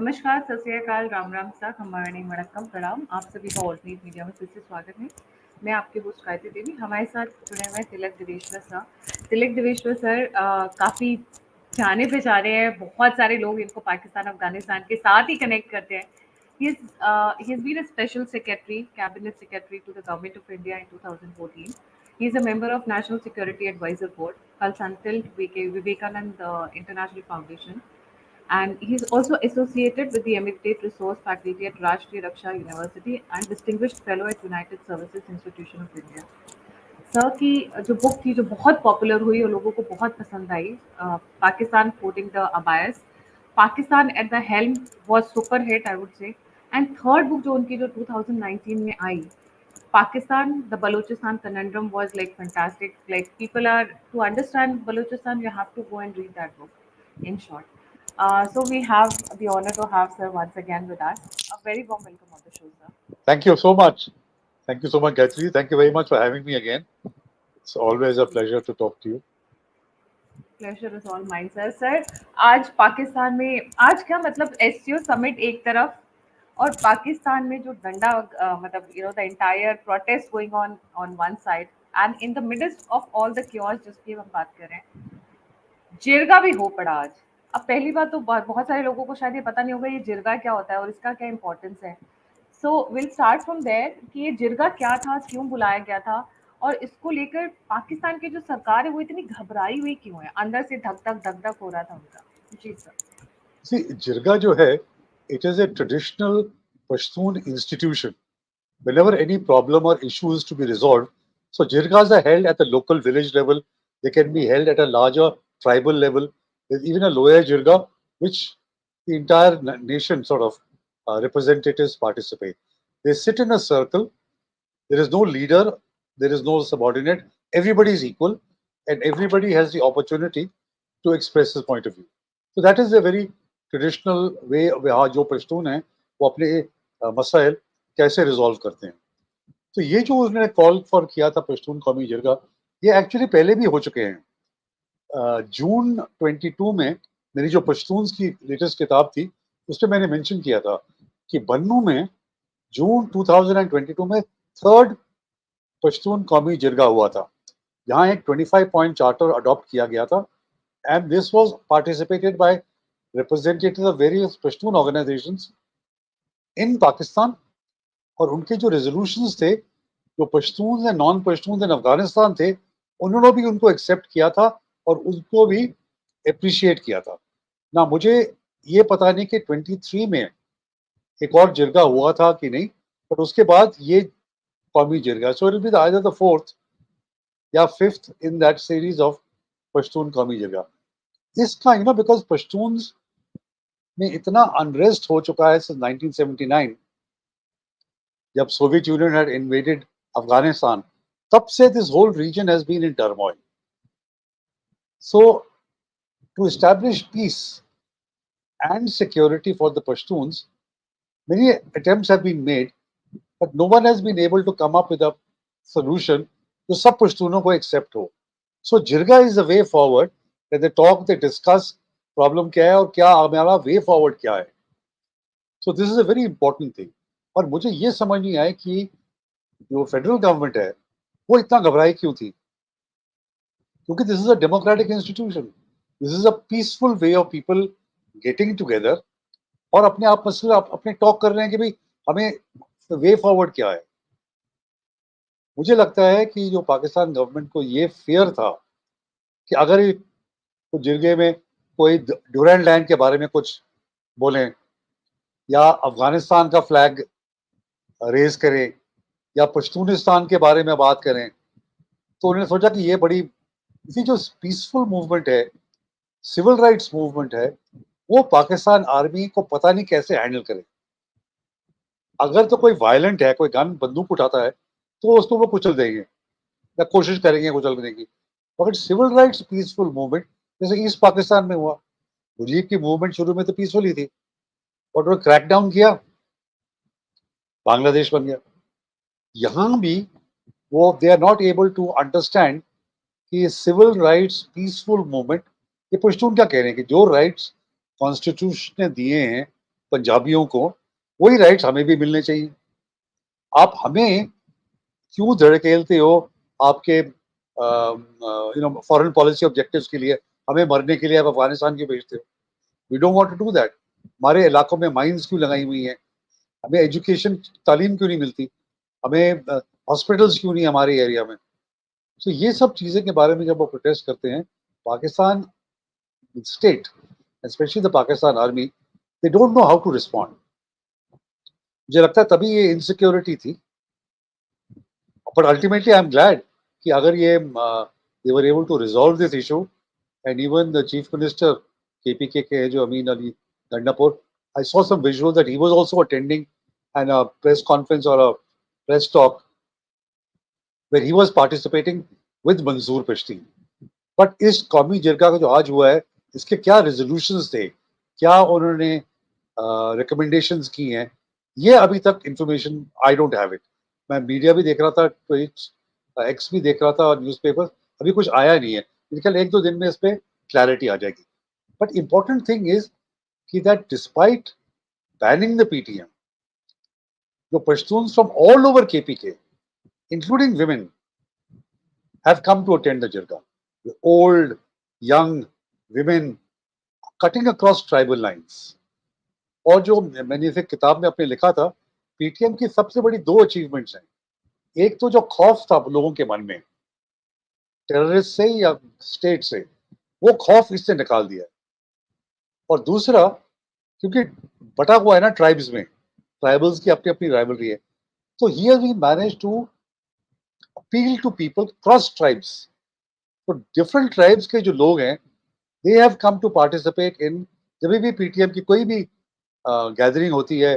नमस्कार, सत श्री अकाल, राम राम सा, खम्बाणी वणक्कम, प्रणाम। आप सभी का ऑल्टरनेट मीडिया में फिर से स्वागत है। मैं आपके होस्ट गायत्री देवी। हमारे साथ जुड़े हुए हैं तिलक देवेश्वर सर। तिलक देवेश्वर सर काफ़ी जाने पहचाने हैं, बहुत सारे लोग इनको पाकिस्तान अफगानिस्तान के साथ ही कनेक्ट करते हैं। He has been a special secretary, cabinet secretary to the government of India in 2014. He is a member of National Security Advisor Board, consultant Vivekanand International Foundation, and he's also associated with the Emeritus Resource Faculty at Rashtriya Raksha University and Distinguished Fellow at United Services Institution of India. Sir की जो book थी जो बहुत popular हुई और लोगों को बहुत पसंद आई, Pakistan courting the abyss, Pakistan at the helm was super hit I would say. And third book जो उनकी जो 2019 में आई, Pakistan, the Balochistan conundrum, was like fantastic. Like people are to understand Balochistan, you have to go and read that book. In short, so we have the honor to have sir once again with us. A very warm welcome on the show, sir. Thank you so much. Thank you so much, Gayatri. Thank you very much for having me again. It's always a pleasure to talk to you. Pleasure is all mine, sir. Sir, आज पाकिस्तान में आज क्या मतलब SEO summit एक तरफ और पाकिस्तान में जो डंडा मतलब the entire protest going on one side and in the midst of all the chaos जिसकी हम बात कर रहे हैं, जिरगा भी हो पड़ा आज। अब पहली बात तो बहुत सारे लोगों को शायद ये पता नहीं होगा ये जिरगा क्या होता है और इसका क्या इम्पोर्टेंस है। So will start from there कि ये जिरगा क्या था, क्यों बुलाया गया था और इसको लेकर पाकिस्तान की जो सरकार है वो इतनी घबराई हुई क्यों है, अंदर से धक धक हो रहा था उनका। जी सर। See, Jirga जो है, it is a traditional Pashtun institution. Whenever any problem or issue is to be resolved, so Jirgas are held at the local village level. They can be held at a larger tribal level. There's even a lower Jirga, which the entire nation sort of representatives participate. They sit in a circle. There is no leader. There is no subordinate. Everybody is equal, and everybody has the opportunity to express his point of view. So that is a very traditional way जो पश्तून हैं वो अपने मसाइल कैसे resolve करते हैं। तो ये जो उसने कॉल फॉर किया था पश्तून कौमी जिरगा, ये एक्चुअली पहले भी हो चुके हैं। जून 22 में मेरी जो पश्तून की लेटेस्ट किताब थी उसमें मैंने मेंशन किया था कि बन्नू में जून 2022 में थर्ड पश्तून कौमी जिरगा हुआ था, जहाँ एक 25 पॉइंट चार्टर अडॉप्ट किया गया था, and this was participated by representatives of various Pashtun organizations in Pakistan, और उनके जो रेजोल्यूशंस थे जो पश्तून एंड नॉन पश्तून इन अफगानिस्तान थे उन्होंने भी उनको एक्सेप्ट किया था और उनको भी अप्रिशिएट किया था ना। मुझे ये पता नहीं कि 23 में एक और जिरगा हुआ था कि नहीं, बट उसके बाद ये कौमी जिरगा, so it will be either the fourth या fifth in that series of Pashtun कौमी जिरगा। इसका बिकॉज पश्तून्स में इतना अनरेस्ट हो चुका है सिंस 1979, जब Soviet Union had invaded Afghanistan, तब से this whole region has been in turmoil. So to establish peace and security for the Pashtuns, many attempts have been made, but no one has been able to come up with a solution जो सब पश्तूनों को accept हो। So jirga is the way forward, they talk, they discuss problem क्या है और क्या हमारा वे फॉरवर्ड क्या है। So this is a very important thing. और मुझे ये समझ नहीं आया कि जो फेडरल गवर्नमेंट है वो इतना घबराई क्यों थी, क्योंकि this is a democratic institution, this is a peaceful way of people getting together और अपने आप मसले अपने टॉक कर रहे हैं कि भाई हमें वे फॉरवर्ड क्या है। मुझे लगता है कि जो पाकिस्तान गवर्नमेंट को ये फियर था कि अगर तो जिरगे में कोई ड्यूरैंड लैंड के बारे में कुछ बोलें या अफगानिस्तान का फ्लैग रेज करें या पश्तूनिस्तान के बारे में बात करें, तो उन्होंने सोचा कि ये बड़ी इसी जो पीसफुल मूवमेंट है, सिविल राइट्स मूवमेंट है, वो पाकिस्तान आर्मी को पता नहीं कैसे हैंडल करे। अगर तो कोई वायलेंट है, कोई गन बंदूक उठाता है तो उसको वो कुचल देंगे या कोशिश करेंगे कुचलने की, मगर सिविल राइट्स पीसफुल मूवमेंट जैसे ईस्ट पाकिस्तान में हुआ, मुजीब की मूवमेंट शुरू में तो पीसफुल ही थी, और वो क्रैक डाउन किया, बांग्लादेश बन गया। यहां भी वो they are not able to understand कि सिविल राइट्स पीसफुल मूवमेंट, ये पश्तून क्या कह रहे हैं कि जो राइट्स कॉन्स्टिट्यूशन ने दिए हैं पंजाबियों को वही राइट्स हमें भी मिलने चाहिए। आप हमें क्यों धड़केलते हो आपके फॉरेन पॉलिसी ऑब्जेक्टिव्स के लिए? हमें मरने के लिए आप अफगानिस्तान क्यों भेजते हो? We don't want to do that. हमारे इलाकों में माइंस क्यों लगाई हुई हैं? हमें एजुकेशन तालीम क्यों नहीं मिलती? हमें हॉस्पिटल्स क्यों नहीं हमारे एरिया में? तो ये सब चीज़ें के बारे में जब वो प्रोटेस्ट करते हैं, Pakistan state, specially the Pakistan army, they don't know how to respond. मुझे लगता है तभी ये इनसिक्योरिटी थी। But ultimately I am glad कि अगर ये they were able to resolve this issue, and even the chief minister KPK के जो Amin Ali Gandapur, I saw some visual that he was also attending an a press conference और a press talk where he was participating with मंजूर Pashteen. But इस कौमी जिरगा का जो आज हुआ है, इसके क्या रेजोल्यूशंस थे, क्या उन्होंने रिकमेंडेशंस की हैं, ये अभी तक information I don't have it. मैं मीडिया भी देख रहा था, ट्वीट्स, एक्स भी देख रहा था और न्यूज़पेपर, अभी कुछ आया नहीं है। मेरे ख्याल 1-2 दिन में इस पे क्लैरिटी आ जाएगी। बट इंपॉर्टेंट थिंग इज कि that despite banning the PTM, the Pashtuns from all over KPK, including women, have come to attend the Jirga. The old, young women cutting across tribal lines. और जो मैंने इसे किताब में अपने लिखा था, पीटीएम की सबसे बड़ी 2 अचीवमेंट्स हैं। एक तो जो खौफ था लोगों के मन में टेररिस्ट से या स्टेट से, वो खौफ इससे निकाल दिया। और दूसरा, क्योंकि बटा हुआ है ना ट्राइब्स में, ट्राइबल्स की अपनी अपनी राइवलरी है, तो here we manage to appeal to people cross tribes. तो डिफरेंट ट्राइब्स के जो लोग हैं, they have come to participate in, जब भी पीटीएम की कोई भी गैदरिंग होती है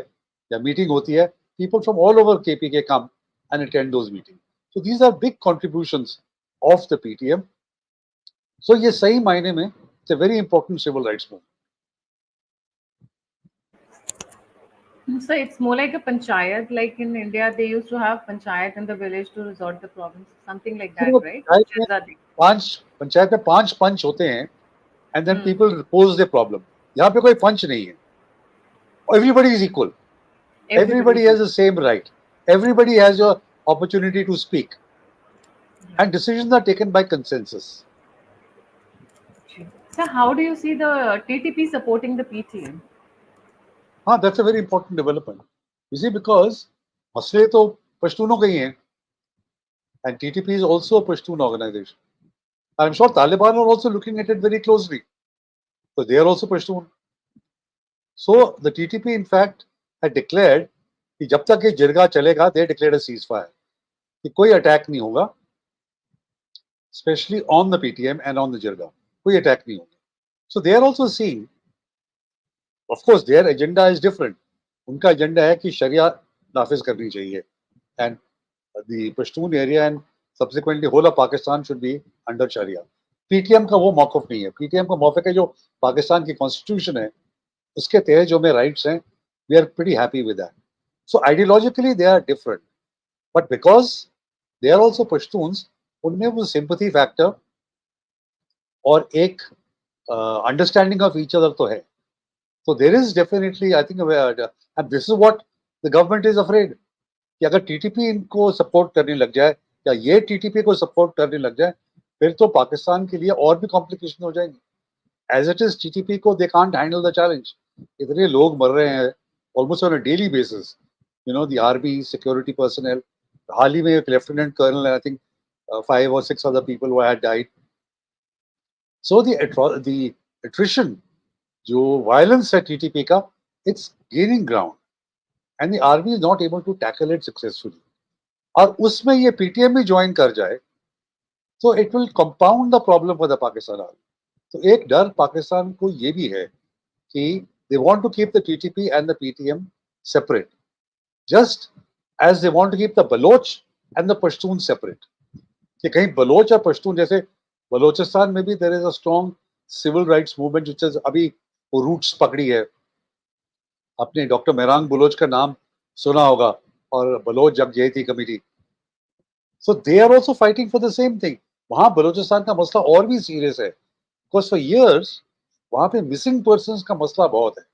या मीटिंग होती है, people from all over KPK come and attend those meetings. So these are big contributions of the PTM. So ये सही मायने में it's a very important civil rights movement. So it's more like a panchayat, like in India, they used to have panchayat in the village to resolve the problems, something like that, right? Panchayat में 5 पंच होते हैं and then Hmm. people pose their problem. यहाँ पे कोई पंच नहीं है. Everybody is equal. Everybody has the same right. Everybody has your opportunity to speak. And decisions are taken by consensus. So how do you see the TTP supporting the PTM? That's a very important development. You see, because मसले तो पश्तूनों के ही हैं, and TTP is also a Pashtun organization. I'm sure Taliban are also looking at it very closely, so they are also Pashtun. So the TTP, in fact, had declared कि जब तक ये जिरगा चलेगा, they declared a ceasefire, कि कोई attack नहीं होगा, especially on the PTM and on the Jirga. कोई अटैक नहीं होगा. So they are also seeing, of course, their agenda is different. उनका एजेंडा है कि शरिया नाफिज करनी चाहिए, and the Pashtun area and subsequently whole of Pakistan should be under Sharia. PTM का वो मौक़िफ़ नहीं है. PTM का मौक़िफ़ है जो पाकिस्तान की कॉन्स्टिट्यूशन है, उसके तहत जो हमें राइट्स हैं, we are pretty happy with that. So ideologically they are different, but because they are also Pashtuns, उनमें वो sympathy factor और एक understanding of each other तो है. So there is definitely, I think, and this is what the government is afraid, कि अगर TTP इनको support करने लग जाए या ये टीटीपी को सपोर्ट करने लग जाए, फिर तो पाकिस्तान के लिए और भी कॉम्प्लिकेशन हो जाएंगे. एज इट इज टीटीपी को they can't handle the challenge. इतने लोग मर रहे हैं almost on a daily basis. The army security personnel, हाल ही में एक lieutenant colonel, I think 5 or 6 other people who had died. So the attrition, जो violence है टीटीपी का, it's gaining ground. And the army is not able to tackle it successfully. और उसमें ये पीटीएम भी ज्वाइन कर जाए, तो it will compound the problem for the Pakistan army. तो एक डर पाकिस्तान को ये भी है कि they want to keep the TTP and the PTM separate, just as they want to keep the Baloch and the Pashtun separate. कि कहीं बलोच और पश्तून, जैसे बलोचिस्तान में भी there is a strong civil rights movement जो अभी वो रूट्स पकड़ी है. आपने डॉक्टर मेहरान बलोच का नाम सुना होगा, और बलोच जब गई थी committee. So they are also fighting for the same thing. वहां बलोचिस्तान का मसला और भी सीरियस है, बिकॉज फॉर इयर्स वहां पे मिसिंग पर्सन्स का मसला बहुत है.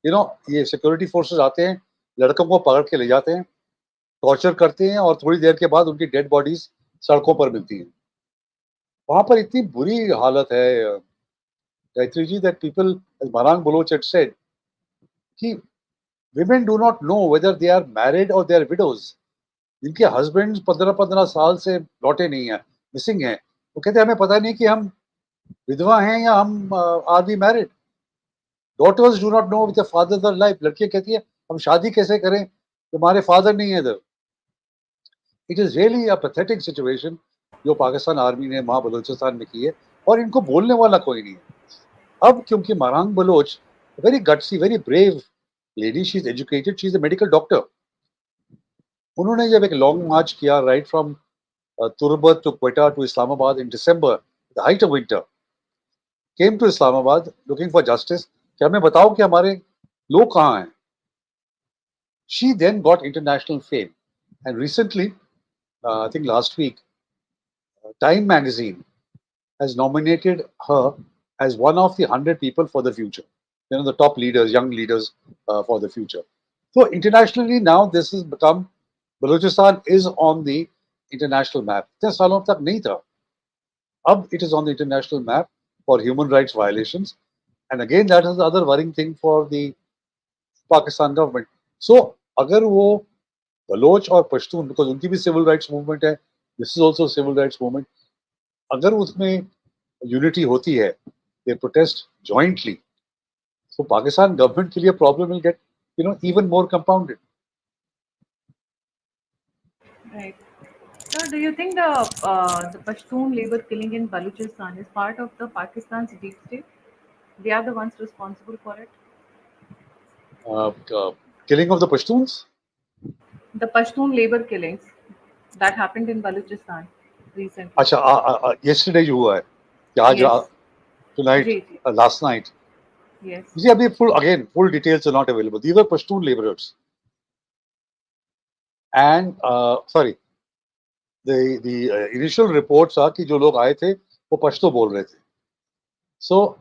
ये सिक्योरिटी फोर्सेस आते हैं, लड़कों को पकड़ के ले जाते हैं, टॉर्चर करते हैं और थोड़ी देर के बाद उनकी डेड बॉडीज सड़कों पर मिलती हैं। वहां पर इतनी बुरी हालत है Gayatri ji, that people, Imran Baloch had said कि women do not know whether they are married or they are widows. जिनके हस्बैंड 15-15 साल से लौटे नहीं है, मिसिंग है, वो कहते हैं हमें पता नहीं कि हम विधवा हैं या हम are we married. Daughters do not know with the father are life. लड़कियां कहती है हम शादी कैसे करें, तुम्हारे फादर नहीं है इधर. It is really a pathetic situation जो पाकिस्तान आर्मी ने वहां बलूचिस्तान में की है, और इनको बोलने वाला कोई नहीं है. अब क्योंकि Mahrang Baloch, very gutsy, very brave lady, she is educated, she is a medical doctor. उन्होंने जब एक लॉन्ग मार्च किया right from Turbat to Quetta to Islamabad in December, the height of winter, came to Islamabad looking for justice. कि हमें बताओ कि हमारे लोग कहाँ हैं. She then got international fame, and recently, I think last week, Time magazine has nominated her as one of the 100 people for the future. The top leaders, young leaders for the future. So internationally now, this has become, Balochistan is on the international map. इतने सालों तक नहीं था. Ab it is on the international map for human rights violations. And again, that is the other worrying thing for the Pakistan government. So, अगर वो Bloch और Pashtun, because उनकी भी civil rights movement है, this is also a civil rights movement, अगर उसमें unity होती है, they protest jointly, so Pakistan government के लिए problem will get, even more compounded. Right. So, do you think the Pashtun labor killing in Baluchistan is part of the Pakistan's deep state? They are the ones responsible for it. Killing of the Pashtuns? The Pashtun labor killings that happened in Baluchistan recently. अच्छा, yesterday जो हुआ है, या आज, Yes. tonight, ji ji. last night. Yes. You see, अभी full details are not available. These were Pashtun laborers. And, sorry, the initial reports are कि जो लोग आए थे, वो पश्तो बोल रहे थे. So,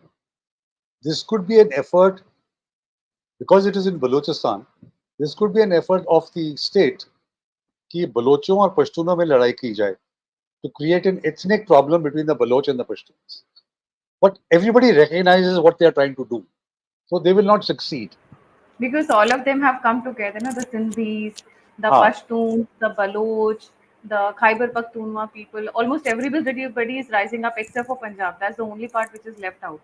this could be an effort, because it is in Balochistan, this could be an effort of the state कि बलोचों और पश्तूनों में लड़ाई की जाए, to create an ethnic problem between the Baloch and the Pashtuns. But everybody recognizes what they are trying to do. So they will not succeed. Because all of them have come together, na? The Sindhis, the हाँ, Pashtuns, the Baloch, the Khyber Pakhtunkhwa people. Almost everybody is rising up except for Punjab. That's the only part which is left out.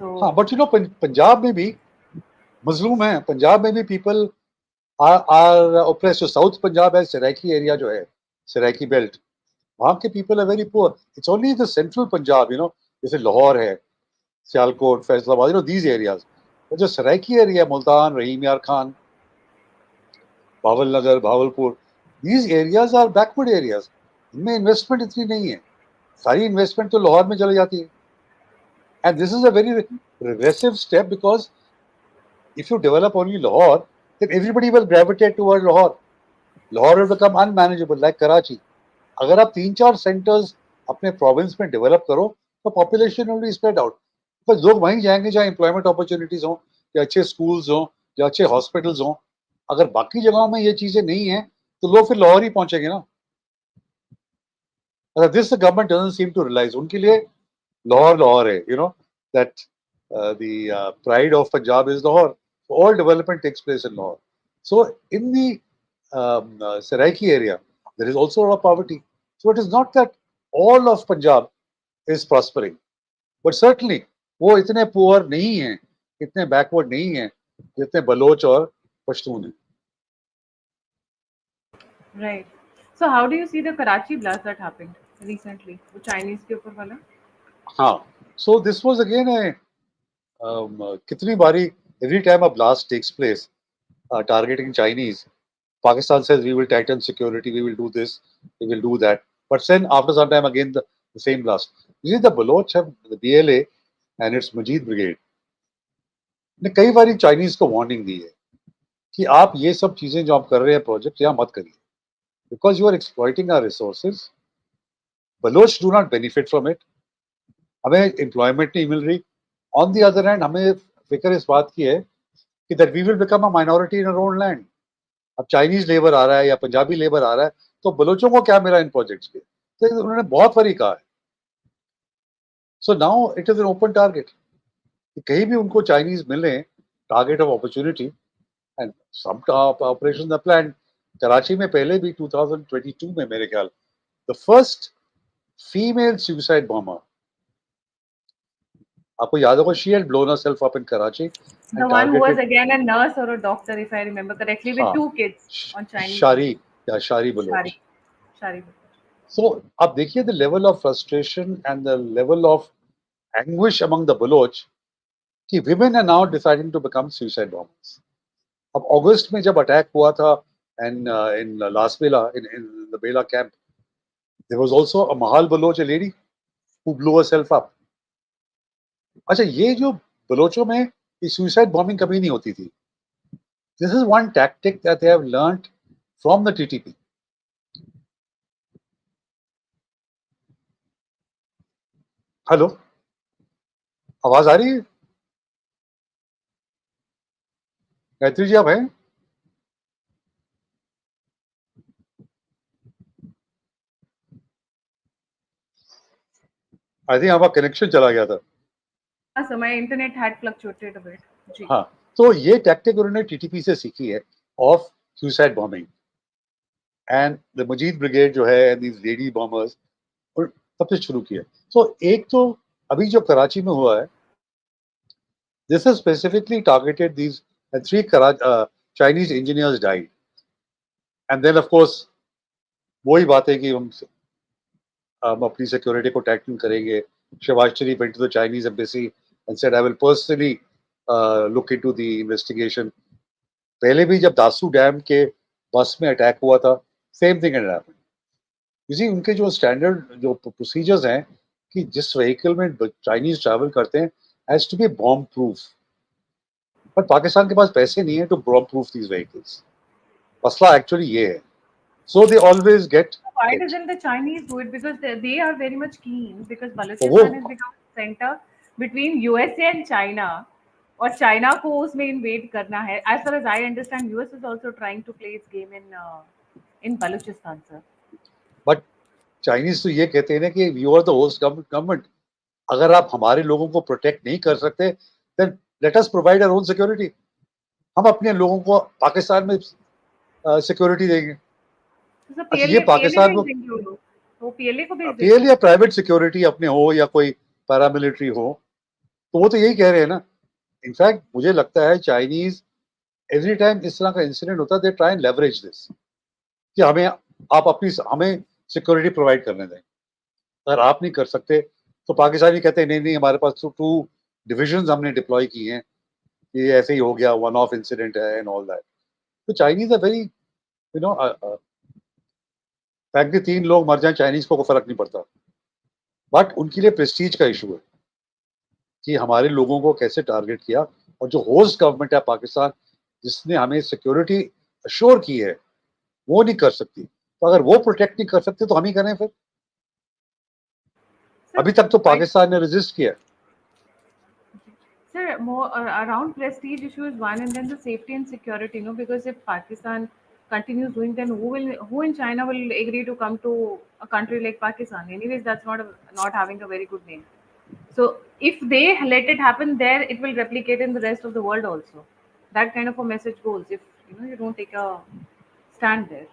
हाँ, So, but Punjab में भी मजलूम है. पंजाब में भी people are oppressed. So South Punjab है, Saraiki area जो है, सराइकी बेल्ट, वहाँ के people are very poor. It's only the central Punjab, जैसे लाहौर है, Sialkot, Faisalabad, these areas. But जो Saraiki area, Multan, Rahim Yar Khan, Bahawal Nagar, Bahawalpur, these areas are backward areas. इनमें इन्वेस्टमेंट इतनी नहीं है. सारी इन्वेस्टमेंट तो लाहौर में चली जाती है. And this is a very regressive step, because if you develop only Lahore, then everybody will gravitate toward Lahore. Lahore will become unmanageable, like Karachi. अगर आप 3-4 सेंटर्स अपने प्रोविंस में डेवलप करो, तो population will be spread out. बस लोग वहीं जाएंगे जहाँ एम्प्लॉयमेंट अपॉर्चुनिटीज हों, या अच्छे स्कूल्स हों, या अच्छे हॉस्पिटल्स हों. अगर बाकी जगहों में ये चीजें नहीं हैं, तो लोग फिर लाहौर ही पहुंचेंगे ना. This the government doesn't seem to realise. उनके लिए लाहौर है, that the pride of Punjab is Lahore. So all development takes place in Lahore. So in the Saraiki area, there is also a lot of poverty. So it is not that all of Punjab is prospering, but certainly वो इतने poor नहीं हैं, इतने backward नहीं हैं, जितने Bloch और पश्तून हैं. right. So, how do you see the Karachi blast that happened recently? The Chinese के ऊपर वाला? हाँ. So this was again a कितनी बारी, every time a blast takes place targeting Chinese, Pakistan says we will tighten security, we will do this, we will do that. But then after some time again the same blast. You see, the Baloch have the BLA and its Majid Brigade ने कई बारी Chinese को warning दी है कि आप ये सब चीजें जो आप कर रहे हैं प्रोजेक्ट, यहाँ मत करिए, because you are exploiting our resources. Baloch do not benefit from it. हमें एम्प्लॉयमेंट नहीं मिल रही. ऑन दी अदर हैंड, हमें फिक्र इस बात की है कि that we will become a minority in our own land. अब चाइनीज लेबर आ रहा है या पंजाबी लेबर आ रहा है तो बलोचों को क्या मिला इन प्रोजेक्ट्स के, तो उन्होंने बहुत बारी कहा है. So now it is an open target, कहीं भी उनको चाइनीज मिले target of opportunity, and some operations are planned. Karachi में पहले भी 2022 में मेरे ख्याल the first female suicide bomber, आपको याद होगा, she had blown herself up in Karachi The and one who was targeted. again a nurse or a doctor, if I remember correctly, with हाँ, 2 kids on Chinese Shari soil. या Shari Shari, Baloch. Shari. So आप देखिए the level of frustration and the level of anguish among the Baloch कि women are now deciding to become suicide bombers. अब अगस्त में जब attack हुआ था and in Las Bela, in the Bela camp, there was also a Mahal Baloch, a lady who blew herself up. अच्छा, ये जो बलोचों में ये suicide bombing कभी नहीं होती थी. This is one tactic that they have learnt from the TTP. Hello, आवाज आ रही है? गायत्री जी आप हैं? आई थिंक आपका कनेक्शन चला गया था. So my internet had fluctuated a bit. जी. हाँ, तो ये टैक्टिक उन्होंने टीटीपी से सीखी है of suicide bombing, and the Majeed brigade जो है एंड दीज लेडी बॉम्बर्स तब से शुरू किया. सो एक तो अभी जो कराची में हुआ है, this is specifically targeted these 3 Chinese engineers died, and then of course वही बात है कि हम अपनी सिक्योरिटी को टाइटन करेंगे. शहबाज शरीफ went to the Chinese embassy and said, I will personally look into the investigation. पहले भी जब दासू डैम के बस में अटैक हुआ था, same thing happened. You see उनके जो स्टैंडर्ड जो प्रोसीजर्स हैं कि जिस व्हीकल में चाइनीज ट्रैवल करते हैं has to be bomb proof, but Pakistan के पास पैसे नहीं है to bomb proof these vehicles. मसला एक्चुअली ये है. So they always get. Why doesn't the Chinese do it? Because they are very much keen. Because वो Baluchistan has become a center between USA and China. और China को उसमें invade करना है. As far as I understand, US is also trying to play its game in Baluchistan, sir. But Chinese तो ये कहते हैं ना कि you are the host government, अगर आप हमारे लोगों को प्रोटेक्ट नहीं कर सकते then let us provide our own security. हम अपने लोगों को पाकिस्तान में सिक्योरिटी देंगे. So अच्छा, ये PLA पाकिस्तान को भेज देंगे वो लोग. वो PLA को भेज देंगे. पीएल या प्राइवेट सिक्योरिटी अपने हो या कोई पैरामिलिट्री हो, तो वो तो यही कह रहे हैं ना. इनफैक्ट मुझे लगता है चाइनीज एवरी टाइम इस तरह का इंसिडेंट होता है they try and leverage this कि हमें आप अपनी हमें सिक्योरिटी प्रोवाइड करने दें. अगर आप नहीं कर सकते तो पाकिस्तानी कहते हैं नहीं नहीं हमारे पास तो 2 डिविजन हमने डिप्लॉय की हैं, ये ऐसे ही हो गया, वन ऑफ इंसिडेंट है एंड ऑल दैट. तो Chinese are very you know fact 3 लोग मर जाए चाइनीज को फर्क नहीं पड़ता, बट उनके लिए प्रेस्टीज का इशू है कि हमारे लोगों को कैसे टारगेट किया. और जो होस्ट गवर्नमेंट है पाकिस्तान जिसने हमें सिक्योरिटी अश्योर की है वो नहीं कर सकती, तो अगर वो प्रोटेक्ट नहीं कर सकते तो हम ही करें फिर. अभी तक तो पाकिस्तान ने रेजिस्ट किया. Sir, more around prestige issue is one, and then the safety and security. No, because if Pakistan continues doing, then who in China will agree to come to a country like Pakistan? Anyways, that's not having a very good name. So if they let it happen there, it will replicate in the rest of the world also. That kind of a message goes if you don't take a stand there.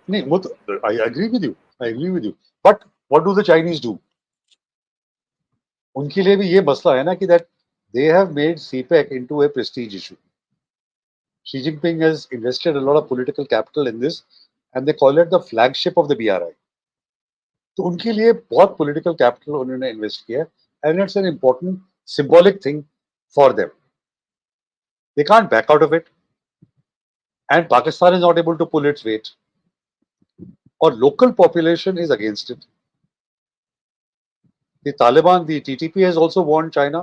नहीं वो तो I agree with you, but what do the Chinese do? उनके लिए भी ये मसला है ना कि that they have made CPEC into a prestige issue. Xi Jinping has invested a lot of political capital in this and they call it the flagship of the BRI. तो उनके लिए बहुत पॉलिटिकल कैपिटल उन्होंने invest किया and it's an important symbolic thing for them. They can't back out of it and Pakistan is not able to pull its weight और local population is against it. The Taliban, the TTP has also warned China,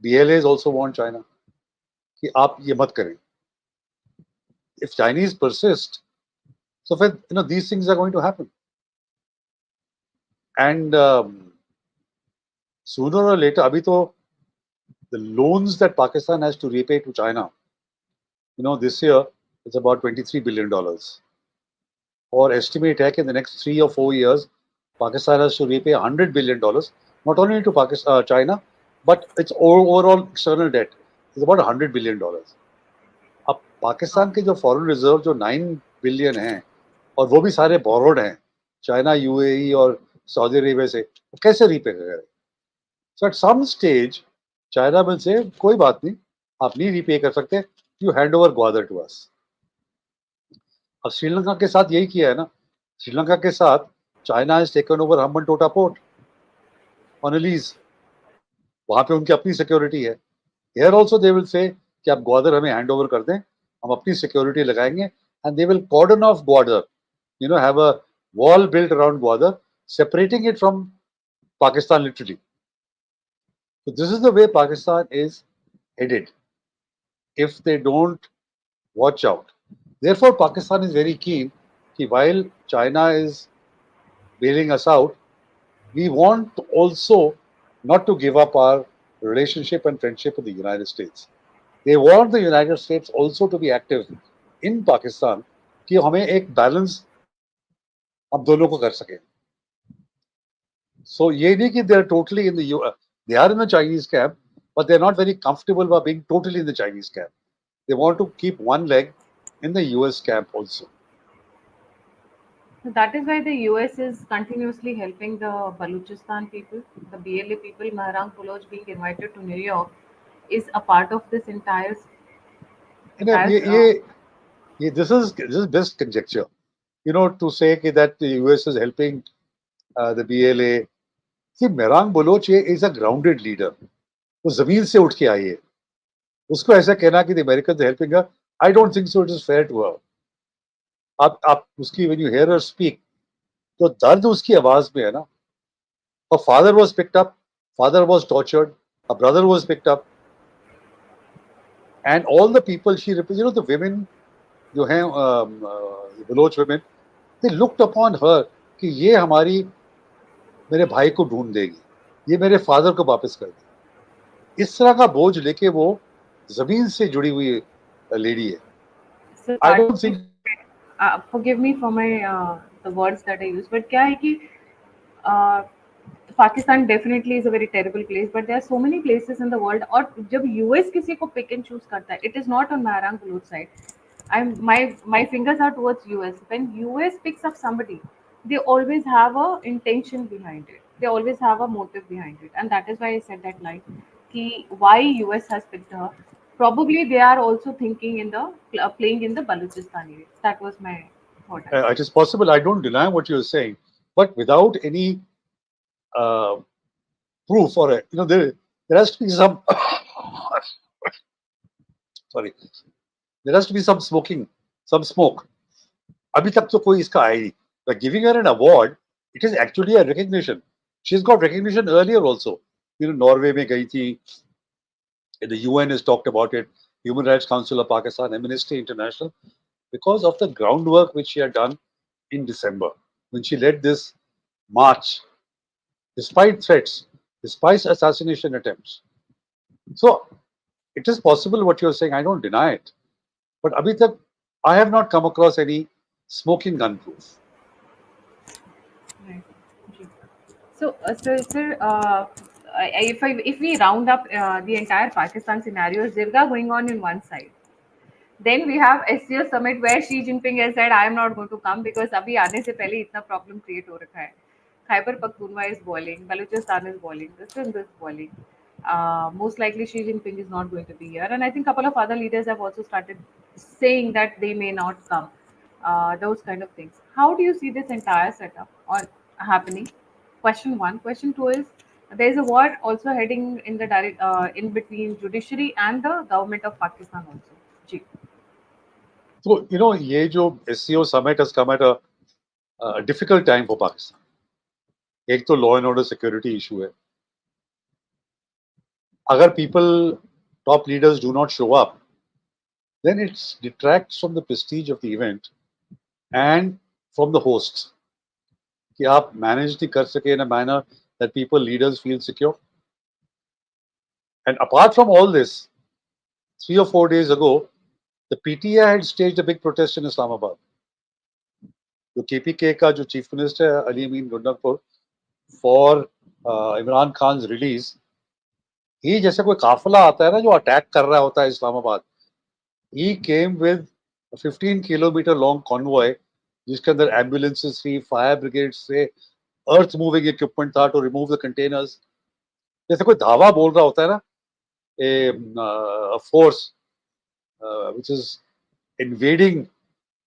BLA has also warned China कि आप ये मत करें. If Chinese persist, so फिर these things are going to happen. And sooner or later, अभी तो the loans that Pakistan has to repay to China, this year it's about $23 billion. Or estimate है कि in the next 3 or 4 years, Pakistan has to repay $100 billion, not only to Pakistan, China, but its overall external debt is about $100 billion. अब पाकिस्तान के जो foreign reserve जो 9 billion हैं और वो भी सारे बोरोड हैं चाइना, यूएई और सऊदी अरेबिया से, वो कैसे रीपे करें? So at some stage China will say कोई बात नहीं, आप नहीं रीपे कर सकते, you hand over Gwadar to us. अब श्रीलंका के साथ यही किया है ना. श्रीलंका के साथ China has taken over Hambantota port on a lease. वहां पे उनकी अपनी सिक्योरिटी है. Here also they will say कि आप ग्वादर हमें हैंड ओवर कर दें, हम अपनी सिक्योरिटी लगाएंगे, and they will cordon off Gwadar, have a wall built around Gwadar, separating it from Pakistan literally. So this is the way Pakistan is headed if they don't watch out. Therefore, Pakistan is very keen that while China is bailing us out, we want also not to give up our relationship and friendship with the United States. They want the United States also to be active in Pakistan कि हमें एक balance हम दोनों को कर सकें. So ये नहीं कि they are totally in the they are in the Chinese camp, but they are not very comfortable about being totally in the Chinese camp. They want to keep one leg in the US camp also. So that is why the US is continuously helping the Baluchistan people, the BLA people. Maharang Baloch being invited to New York is a part of this entire entire. This is best conjecture. To say that the US is helping the BLA. See, Maharang Baloch is a grounded leader. वो जमीन से उठ के आई है. उसको ऐसा कहना कि the Americans are helping her, I don't think so. It is fair to her. आप उसकी when you hear her speak, तो दर्द उसकी आवाज में है ना. Her father was picked up, father was tortured, her brother was picked up, and all the people she represents, the women जो हैं Bloch women, they looked upon her कि ये हमारी मेरे भाई को ढूंढ देगी, ये मेरे फादर को वापस कर देगी. इस तरह का बोझ लेके वो जमीन से जुड़ी हुई लेडी है. So I don't think. forgive me for my the words that I use, but क्या है कि uh, Pakistan definitely is a very terrible place, but there are so many places in the world. और जब US किसी को pick and choose करता है, it is not on Maharang Baloch side. My fingers are towards US. When US picks up somebody, they always have a intention behind it. They always have a motive behind it, and that is why I said that line. Ki why US has picked her? Probably they are also thinking in the playing in the Baluchistan area. That was my thought. It is possible. I don't deny what you're saying, but without any proof or there has to be some sorry, there has to be some smoke. अभी तक तो कोई इसका आया नहीं. By giving her an award, it is actually a recognition. She's got recognition earlier also. Norway में गई थी. The UN has talked about it. Human Rights Council of Pakistan, Amnesty International, because of the groundwork which she had done in December when she led this march, despite threats, despite assassination attempts. So it is possible what you're saying. I don't deny it. But abhi tak, I have not come across any smoking gun proof. Right. So, sir, if we round up the entire Pakistan scenario, Jirga going on in one side. Then we have SEO Summit where Xi Jinping has said, I am not going to come because अभी आने से पहले इतना problem create हो रखा है. Khyber Pakhtunkhwa is boiling, Baluchistan is boiling, Sindh is boiling. Most likely Xi Jinping is not going to be here, and I think a couple of other leaders have also started saying that they may not come. Those kind of things. How do you see this entire setup or happening? Question one. Question two is there is a war also heading in the in between judiciary and the government of Pakistan also. Ji. So ये जो SEO summit has come at a difficult time for Pakistan. एक तो law and order security issue है. अगर people, top leaders do not show up, then it detracts from the prestige of the event and from the hosts. कि आप manage नहीं कर सके in a manner that people, leaders feel secure. And apart from all this, 3 or 4 days ago, the PTA had staged a big protest in Islamabad. जो KPK का जो chief minister है अली अमीन गुंडकपुर for Imran Khan release, ही जैसे कोई काफिला आता है ना जो अटैक कर रहा होता है Islamabad, he came with 15 kilometre long convoy जिसके अंदर एम्बुलेंसेस थी, फायर ब्रिगेड से, अर्थ मूविंग इक्विपमेंट था टू रिमूव द कंटेनर्स. जैसे कोई धावा बोल रहा होता है ना, a force which is invading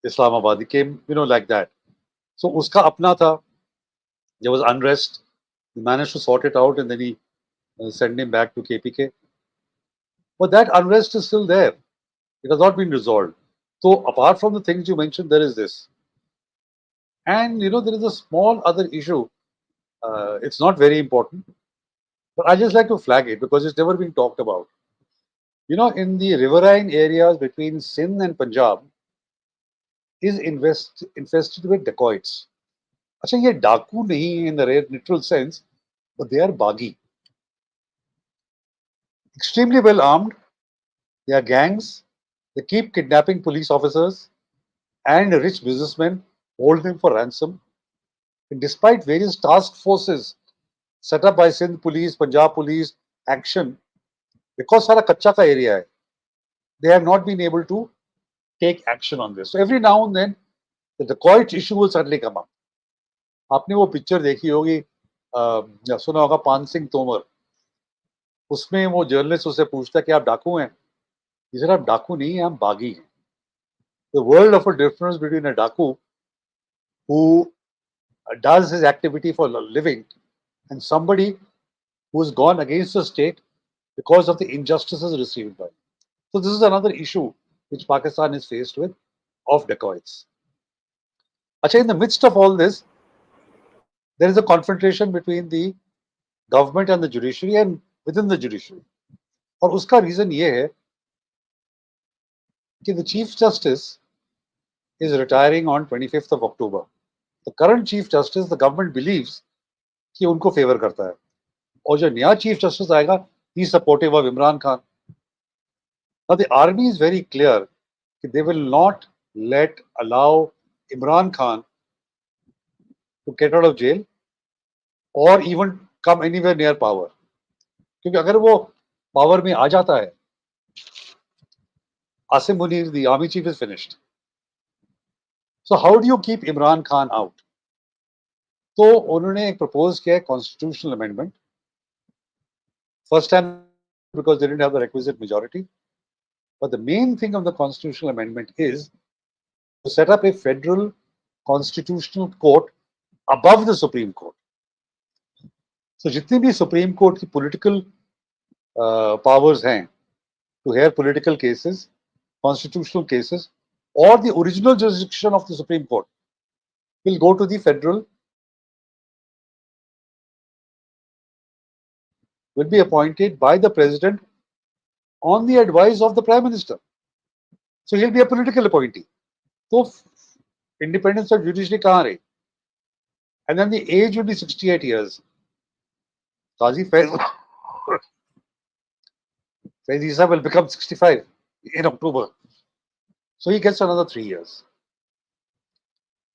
Islamabad. He came, like that. So उसका अपना था. There was unrest. He managed to sort it out and then he sent him back to KPK. But that unrest is still there. It has not been resolved. So apart from the things you mentioned, there is this. And there is a small other issue. It's not very important, but I just like to flag it because it's never been talked about. In the riverine areas between Sindh and Punjab is infested with dacoits. अच्छा, ये डाकू नहीं है in the literal sense, but they are baghi. Extremely well armed. They are gangs. They keep kidnapping police officers and rich businessmen, hold them for ransom. And despite various task forces set up by Sindh police, Punjab police, action, because सारा कच्चा का area है, they have not been able to take action on this. So every now and then, the dacoit issue will suddenly come up. आपने वो picture देखी होगी, सुना होगा पान सिंह तोमर. उसमें वो जर्नलिस्ट उससे पूछता है कि आप डाकू हैं. He said, आप डाकू नहीं हैं, हम बागी हैं. The world of a difference between a daku who does his activity for a living and somebody who has gone against the state because of the injustices received by him. So this is another issue which Pakistan is faced with of dacoits. Achha, in the midst of all this, there is a confrontation between the government and the judiciary and within the judiciary. और उसका reason ये है कि the Chief Justice is retiring on 25th of October. The current Chief Justice, the government believes कि उनको favour करता है. और जो नया Chief Justice आएगा, he is supportive of Imran Khan. Now the army is very clear that they will not allow Imran Khan to get out of jail or even come anywhere near power. क्योंकि अगर वो power में आ जाता है, Asim Munir, the army chief, is finished. So how do you keep Imran Khan out? तो उन्होंने एक propose किया है constitutional amendment. First time because they didn't have the requisite majority. But the main thing of the constitutional amendment is to set up a federal constitutional court above the Supreme Court. So जितनी भी Supreme Court की political powers हैं to hear political cases, constitutional cases, or the original jurisdiction of the Supreme Court will go to the federal, will be appointed by the president on the advice of the prime minister. So he'll be a political appointee. So independence of judiciary kahan rahi? And then the age will be 68 years. Qazi Faiz Isa will become 65 in October. So he gets another 3 years.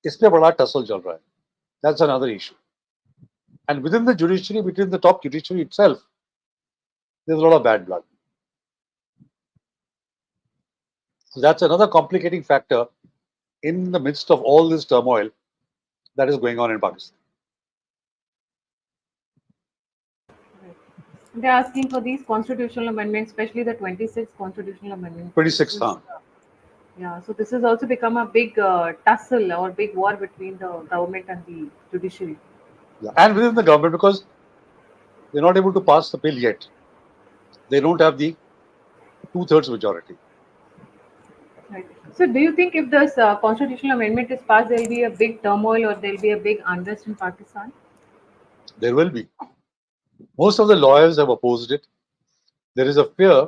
इस पे बड़ा tussle चल रहा है. That's another issue. And within the judiciary, between the top judiciary itself, there's a lot of bad blood. So that's another complicating factor in the midst of all this turmoil that is going on in Pakistan. They're asking for these constitutional amendments, especially the 26th constitutional amendment. 26th, huh? Yeah, so this has also become a big tussle or big war between the government and the judiciary. Yeah. And within the government, because they're not able to pass the bill yet. They don't have the 2/3 majority. Right. So do you think if this constitutional amendment is passed, there will be a big turmoil or there will be a big unrest in Pakistan? There will be. Most of the lawyers have opposed it. There is a fear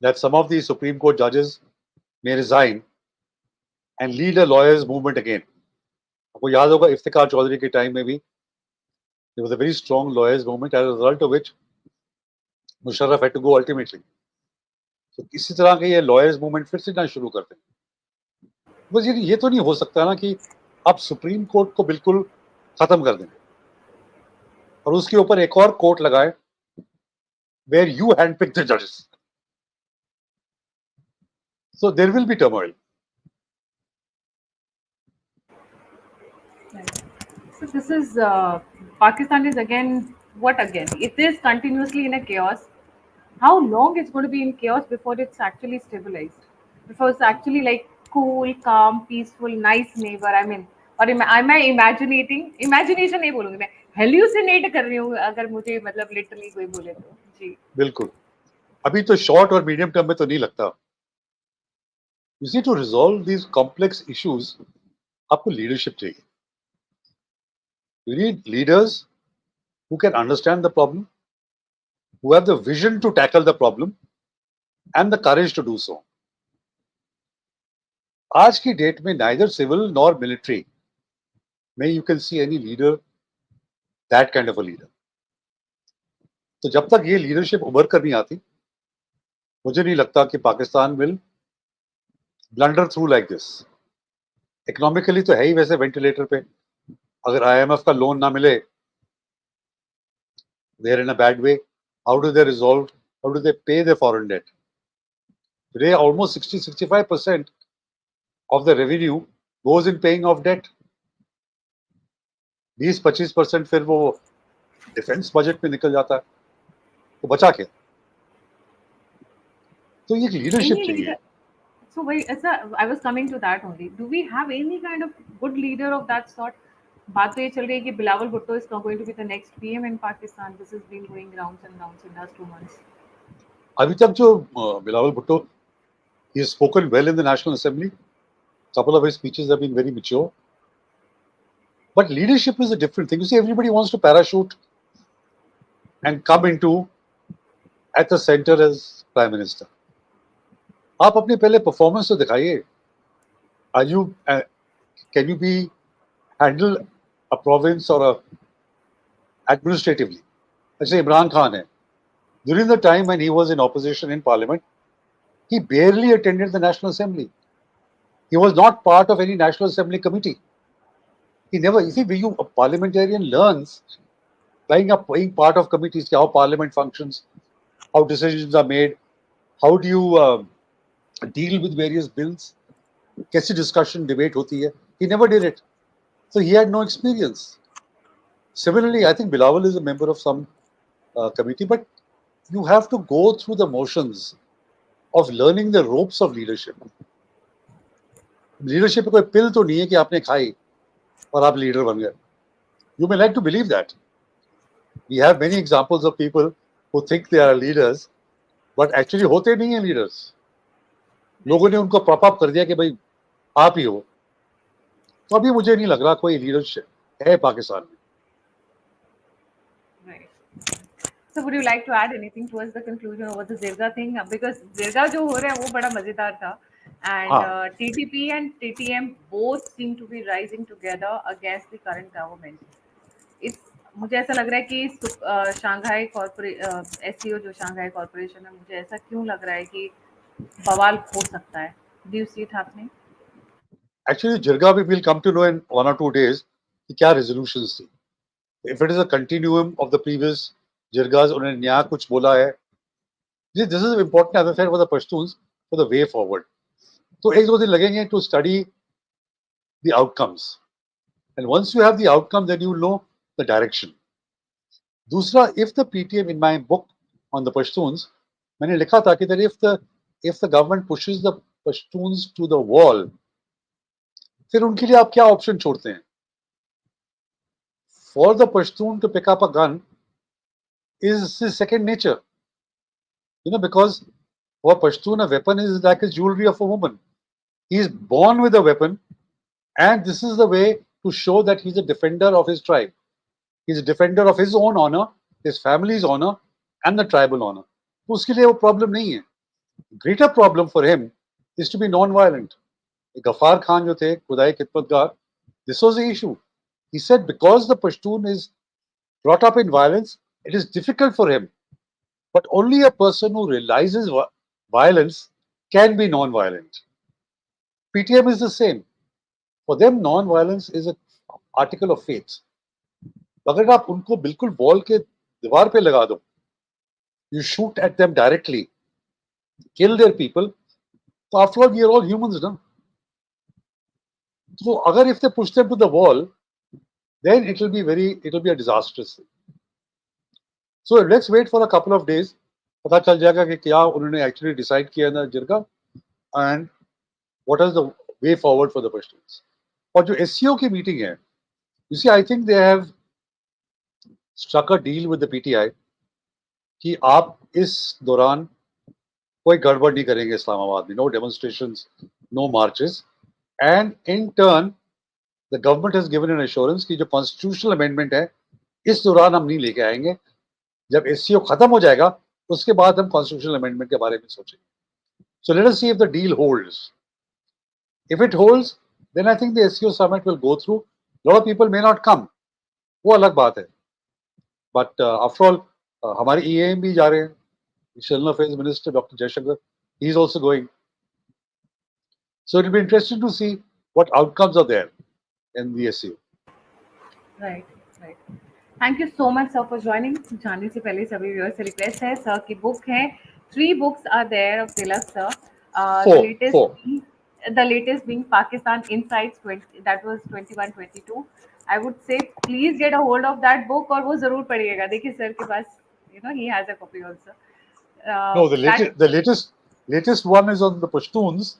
that some of the Supreme Court judges may resign and lead a lawyers' movement again. आपको याद होगा इफ्तिकार चौधरी के time में भी there was a very strong lawyers' movement, as a result of which Musharraf had to go ultimately. तो इसी तरह के ये लॉयर्स मूवमेंट फिर से ना शुरू करते हैं. बस ये तो नहीं हो सकता ना कि आप सुप्रीम कोर्ट को बिल्कुल खत्म कर दें और उसके ऊपर एक और कोर्ट लगाए where you handpick the judges. So there will be turmoil. Right. So this is Pakistan is again what again? It is continuously in a chaos. How long it's going to be in chaos before it's actually stabilized? Before it's actually like cool, calm, peaceful, nice neighbor. I mean, और am I imagining? Imagination नहीं बोलूँगी मैं. Hallucinate कर रही हूँ अगर मुझे मतलब literally कोई बोले तो. जी. बिल्कुल. अभी तो शॉर्ट और मीडियम टर्म में तो नहीं लगता. You see, to resolve these complex issues, आपको leadership चाहिए. You need leaders who can understand the problem, who have the vision to tackle the problem, and the courage to do so. आज की date में neither civil nor military may you can see any leader, that kind of a leader. तो जब तक ये leadership उभर कर नहीं आती, मुझे नहीं लगता कि Pakistan will blunder through like this. Economically तो है ही वैसे वेंटिलेटर पे. अगर IMF का लोन ना मिले, they are in a bad way. How do they resolve? How do they pay their foreign debt? Today, almost 60-65% of the revenue goes in paying off debt. 20-25% फिर वो डिफेंस बजट में निकल जाता है. तो बचा क्या? तो ये लीडरशिप Any चाहिए. leader. So I was coming to that only. Do we have any kind of good leader of that sort? बात तो ये चल रही है कि Bilawal Bhutto is not going to be the next PM in Pakistan. This has been going rounds and rounds in the last 2 months. अभी तक जो Bilawal Bhutto, he has spoken well in the National Assembly. Couple of his speeches have been very mature. But leadership is a different thing. You see, everybody wants to parachute and come into at the center as Prime Minister. आप अपने पहले performance तो दिखाइए. Are you can you be handle a province or a administratively? Let's say Imran Khan है. During the time when he was in opposition in Parliament, he barely attended the National Assembly. He was not part of any National Assembly committee. He never. You see, when a parliamentarian learns being part of committees, how Parliament functions, how decisions are made, how do you deal with various bills, कैसी discussion, debate होती है. He never did it. So he had no experience. Similarly, I think Bilawal is a member of some committee, but you have to go through the motions of learning the ropes of leadership. Leadership कोई pill तो नहीं है कि आपने खाई और आप leader बन गए. You may like to believe that. We have many examples of people who think they are leaders, but actually होते नहीं हैं leaders. लोगों ने उनको prop up कर दिया कि भाई आप ही हो. तो अभी मुझे नहीं लग रहा कोई leadership है पाकिस्तान में. Right. So would you like to add anything towards the conclusion over the Jirga thing? Because Jirga जो हो रहा है वो बड़ा मजेदार था. And TTP and TTM both seem to be rising together against the current government. मुझे ऐसा लग रहा है कि शंघाई SEO जो शंघाई कॉर्पोरेशन है, मुझे ऐसा क्यों लग रहा है कि बवाल हो सकता है. Do you see it happening? Actually, Jirga, we will come to know in 1 or 2 days कि क्या resolutions थी. If it is a continuum of the previous Jirgas, उन्होंने नया कुछ बोला है. This is important as I said for the Pashtuns for the way forward. तो 1-2 दिन लगेंगे to study the outcomes. And once you have the outcome, then you will know the direction. दूसरा, if the PTM, in my book on the Pashtuns, मैंने लिखा था कि that if the government pushes the Pashtuns to the wall, फिर उनके लिए आप क्या ऑप्शन छोड़ते हैं? For the Pashtun to pick up a gun is his second nature. You know, because for Pashtun, a weapon is like a jewelry of a woman. He is born with a weapon, and this is the way to show that he's a defender of his tribe. He's a defender of his own honor, his family's honor, and the tribal honor. तो उसके लिए वो problem नहीं है. Greater problem for him is to be non-violent. Ghaffar Khan जो थे, खुदाई खिदमतगार, this was the issue. He said because the Pashtun is brought up in violence, it is difficult for him but only a person who realizes violence can be non-violent. PTM is the same. For them, non-violence is an article of faith. अगर आप उनको बिल्कुल wall के दीवार पे लगा दो, you shoot at them directly, kill their people, so after all, we are all humans, no? So, agar if they push them to the wall, then it will be a disastrous thing. So let's wait for a couple of days. पता चल जाएगा कि क्या उन्होंने actually decide किया ना जिरगा, and what is the way forward for the Pashtuns. और जो SEO की meeting है, you see, I think they have struck a deal with the PTI कि आप इस दौरान कोई गड़बड़ नहीं करेंगे इस्लामाबाद में, no demonstrations, no marches, and in turn the government has given an assurance कि जो constitutional amendment है इस दौरान हम नहीं लेके आएंगे, जब SEO खत्म हो जाएगा उसके बाद हम constitutional amendment के बारे में सोचेंगे. So let us see if the deal holds. If it holds, then I think the SEO Summit will go through. A lot of people may not come, वो अलग बात है. But after all, हमारे EAM भी जा रहे हैं. External Affairs Minister Dr. Jaishankar, he is also going. So it will be interesting to see what outcomes are there in the SEO. Right. Thank you so much, sir, for joining. जाने से पहले सभी viewers से request है, sir की book है. 3 books are there of Tilak, sir. Four. The latest being Pakistan Insights 20, that was 21-22. I would say please get a hold of that book और वो जरूर पढ़िएगा. देखिए sir के पास, he has a copy also. No, the latest one is on the Pashtuns.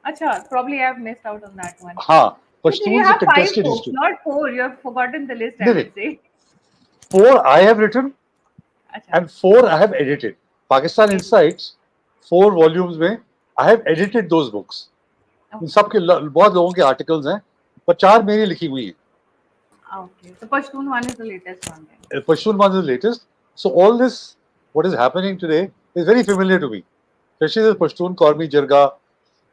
Acha, probably I have missed out on that one. हाँ, Okay, you Pashtuns have 5 contested books, history. not 4. You have forgotten the list, I would say. 4 I have written, Acha. and 4 I have edited. Pakistan Insights, 4 volumes में I have edited those books. इन सब के बहुत लोगों के articles हैं, पर 4 मेरी लिखी हुई हैं. Okay, so Pashtun one is the latest one then. Pashtun one is the latest. So all this, what is happening today, is very familiar to me. Especially the Pashtun, Kormi, Jirga,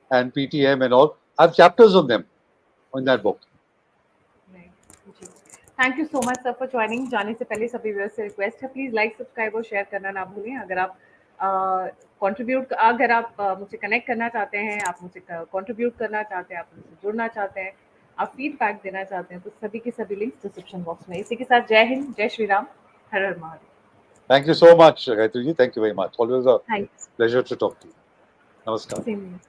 and PTM and all. I have chapters on them in that book. Right. Thank you so much, sir, for joining. जाने से पहले सभी viewers से request है, please like, subscribe और share करना ना भूलें. अगर आप अगर आप मुझसे connect करना चाहते हैं, आप मुझसे contribute करना चाहते हैं, आप मुझसे जुड़ना चाहते हैं, आप feedback देना चाहते हैं, तो सभी के सभी links description box में. इसी के साथ जय हिंद, जय श्री राम, हर हर Mahadev. Thank you so much, Gayatri ji. Thank you very much. Always a pleasure to talk to you. Namaskar. Same.